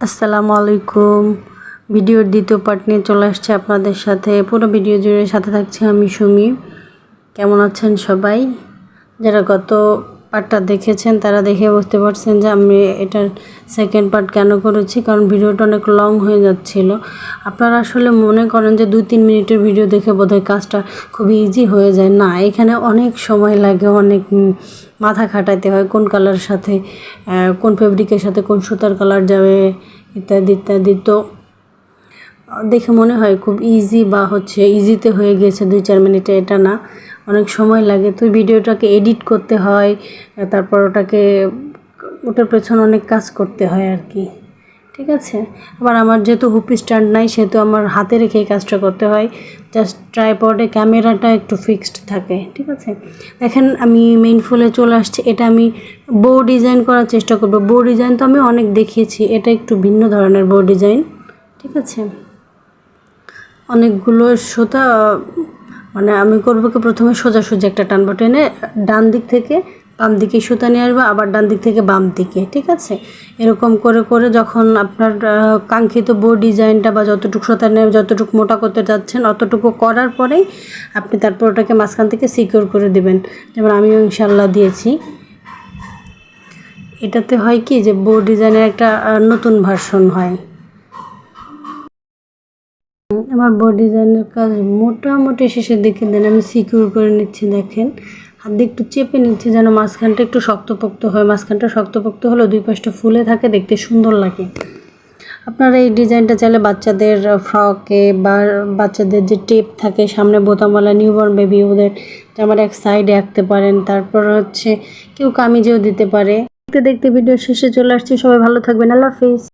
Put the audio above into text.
আসসালামু আলাইকুম। ভিডিওর দ্বিতীয় পার্ট নিয়ে চলে আসছে আপনাদের সাথে। পুরো ভিডিও জুড়ে সাথে থাকছি আমি সুমি। কেমন আছেন সবাই? যারা গত পার্টটা দেখেছেন তারা দেখে বুঝতে পারছেন যে আমি এটার সেকেন্ড পার্ট কেন করেছি, কারণ ভিডিওটা অনেক লং হয়ে যাচ্ছিল। আপনারা আসলে মনে করেন যে 2-3 মিনিটের ভিডিও দেখে বোধহয় কাজটা খুব ইজি হয়ে যায়। না, এখানে অনেক সময় লাগে, অনেক মাথা খাটাইতে হয় কোন কালারের সাথে কোন ফেব্রিকের সাথে কোন সুতার কালার যাবে ইত্যাদি ইত্যাদি। তো দেখে মনে হয় খুব ইজি বা ইজিতে হয়ে গিয়েছে 2-4 মিনিটে, এটা না, অনেক সময় লাগে। তো ভিডিওটাকে এডিট করতে হয়, তারপর ওটার পেছনে অনেক কাজ করতে হয় আর কি, ঠিক আছে। আবার আমার যেহেতু হুপি স্ট্যান্ড নাই, সেহেতু আমার হাতে রেখে এই কাজটা করতে হয়। জাস্ট ট্রাইপডে ক্যামেরাটা একটু ফিক্সড থাকে, ঠিক আছে। দেখেন আমি মেইন ফুলে চলে আসছি। এটা আমি বো ডিজাইন করার চেষ্টা করব। বো ডিজাইন তো আমি অনেক দেখিয়েছি, এটা একটু ভিন্ন ধরনের বো ডিজাইন, ঠিক আছে। অনেকগুলো সুতা আমি করবো কি, প্রথমে সোজাসুজি একটা টানবো, টেনে ডান দিক থেকে বাম দিকে সুতা নিয়ে আসবো, আবার ডান দিক থেকে বাম দিকে, ঠিক আছে। এরকম করে করে যখন আপনার কাঙ্ক্ষিত বো ডিজাইনটা বা যতটুকু সুতা নিয়ে যতটুকু মোটা করতে চাচ্ছেন অতটুকু করার পরেই আপনি তারপর ওটাকে মাঝখান থেকে সিকিউর করে দেবেন, যেমন আমিও ইনশাল্লাহ দিয়েছি। এটাতে হয় কি যে বো ডিজাইনের একটা নতুন ভার্সন হয়। আমার বো ডিজাইনের কাজ মোটামুটি শেষের দিকে, দেন আমি সিকিউর করে নিচ্ছি। দেখেন হাত দিয়ে একটু চেপে নিচ্ছি যেন মাঝখানটা একটু শক্তপোক্ত হয়। মাঝখানটা শক্তপোক্ত হলেও দুই পাশটা ফুলে থাকে, দেখতে সুন্দর লাগে। আপনারা এই ডিজাইনটা চাইলে বাচ্চাদের ফ্রকে বা বাচ্চাদের যে টেপ থাকে সামনে বোতামওয়ালা নিউবর্ন বেবি, ওদের জামার এক সাইডে আঁকতে পারেন। তারপর কেউ কামিজেও দিতে পারে। দেখতে দেখতে ভিডিও শেষে চলে আসছি। সবাই ভালো থাকবেন। আল্লাহ হাফিজ।